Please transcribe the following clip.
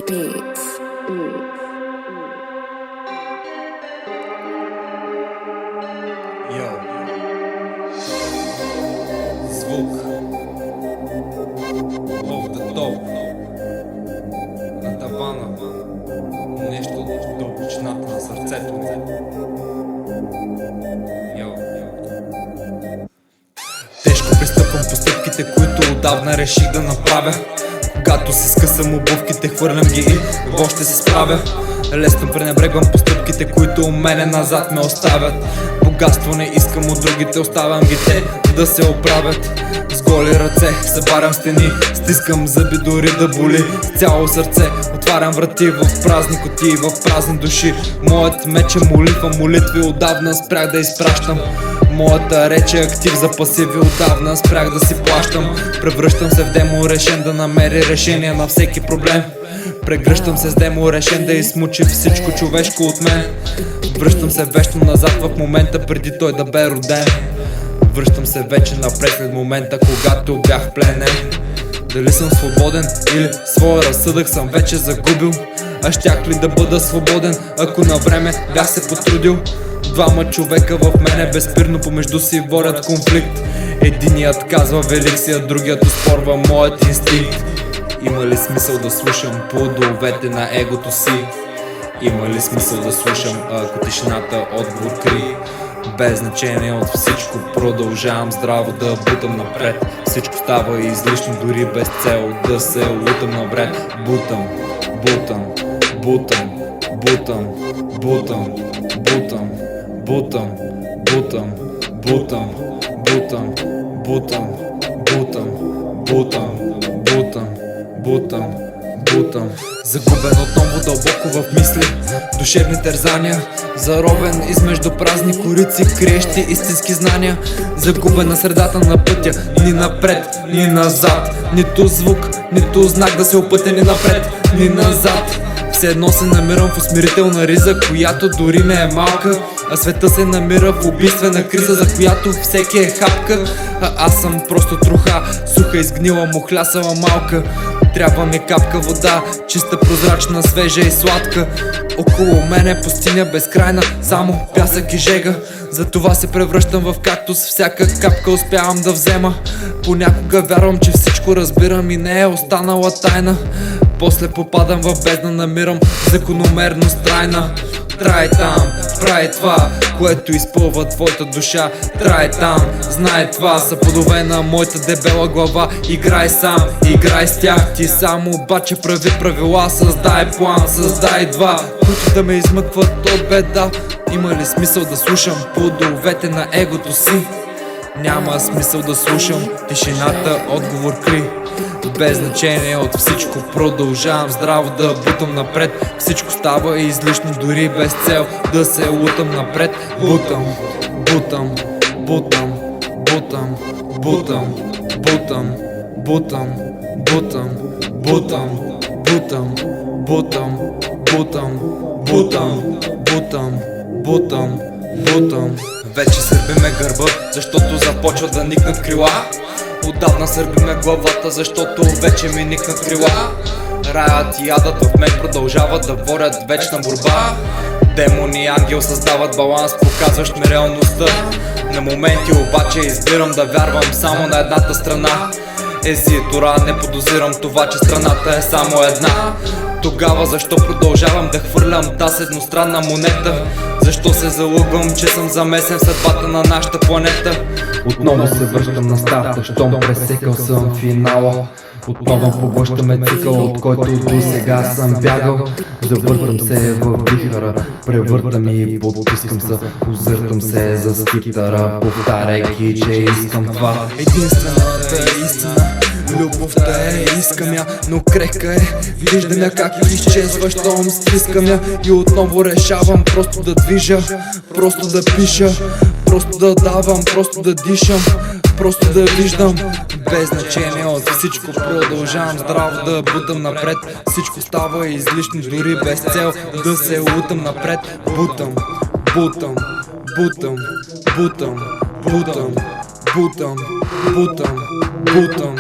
Beats. Йо, звук off the top на тавана, нещо от дълбочината на сърцето. Йо. Тежко пристъпвам по стъпките, които отдавна реших да направя. Когато си скъсам обувките, хвърлям ги и въобще се справя. Лесно пренебрегвам постъпките, които у мене назад ме оставят. Богатство не искам от другите, оставям ги те да се оправят. С голи ръце събарям стени, стискам зъби дори да боли. С цяло сърце отварям врати в празни кутии, в празни души. Моят меч е молитва, молитви отдавна спрях да изпращам. Моята реч е актив за пасиви, отдавна спрях да си плащам. Превръщам се в демо решен да намери решение на всеки проблем. Прегръщам се с демо решен да измучи всичко човешко от мен. Връщам се вечно назад в момента преди той да бе роден. Връщам се вече напред след момента, когато бях пленен. Дали съм свободен или своя разсъдък съм вече загубил? А щях ли да бъда свободен, ако на време бях се потрудил? Двама човека в мене безспирно помежду си водят конфликт. Единият казва велик си, а другият оспорва моят инстинкт. Има ли смисъл да слушам плодовете на егото си? Има ли смисъл да слушам, ако тишината отговор крие? Без значение от всичко продължавам здраво да бутам напред. Всичко става излишно, дори без цел да се лутам навред. Бутам, бутам, бутам, бутам, бутам, бутам, бутам, бутам, бутам, бутам, бутам, бутам, бутам, бутам, бутам, бутам. Загубен отново дълбоко в мисли, душевни тързания. Заровен измежду празни корици, криещи истински знания. Загубен на средата на пътя, ни напред, ни назад. Нито звук, нито знак да се опътя ни напред, ни назад. Все едно се намирам в усмирителна риза, която дори не е малка. А света се намира в убийствена криза, за която всеки е хапка. А аз съм просто труха, суха изгнила, мухлясала малка. Трябва ми капка вода, чиста, прозрачна, свежа и сладка. Около мене пустиня безкрайна, само пясък и жега. Затова се превръщам в кактус, всяка капка успявам да взема. Понякога вярвам, че всичко разбирам и не е останала тайна. После попадам в бездна, намирам закономерност трайна. Трай там, прави това, което изпълва твоята душа. Трай там, знай това, са плодове на моята дебела глава. Играй сам, играй с тях, ти сам обаче прави правила. Създай план, създай два, които да ме измъкват от беда. Има ли смисъл да слушам плодовете на егото си? Няма смисъл да слушам тишината, отговор кри. Без значение от всичко продължавам здраво да бутам напред. Всичко става излишно, дори без цел да се лутам напред. Бутам, бутам, бутам, бутам, бутам, бутам, бутам, бутам, бутам, бутам, бутам, бутам, бутам, бутам, бутам, бутам. Вече сърбиме гърба, защото започва да никнат крила. Отдавна сърбиме главата, защото вече ми никнат крила. Раят и адът в мен продължават да водят вечна борба. Демон и ангел създават баланс, показващ ми реалността. На моменти обаче избирам да вярвам само на едната страна. Езитора не подозирам това, че страната е само една. Тогава защо продължавам да хвърлям тази едностранна монета? Защо се залъгвам, че съм замесен в съдбата на нашата планета? Отново се връщам на старта, щом пресекал съм финала. Отново поглъщаме цикъл, от който до сега съм бягал. Завъртам се в вихъра, превъртам и потискам се. Озъртам се за скитъра, повтаряйки, че искам това. Единствената истина, любовта е, искам я, но крехка е. Виждам я как изчезва, щом стискам я. И отново решавам просто да движа, просто да пиша, просто да давам, просто да дишам, просто да виждам. Без значение от всичко продължавам здраво да бутам напред. Всичко става излишно, дори без цел да се лутам напред. Бутам, бутам, бутам, бутам, бутам, бутам, бутам, бутам.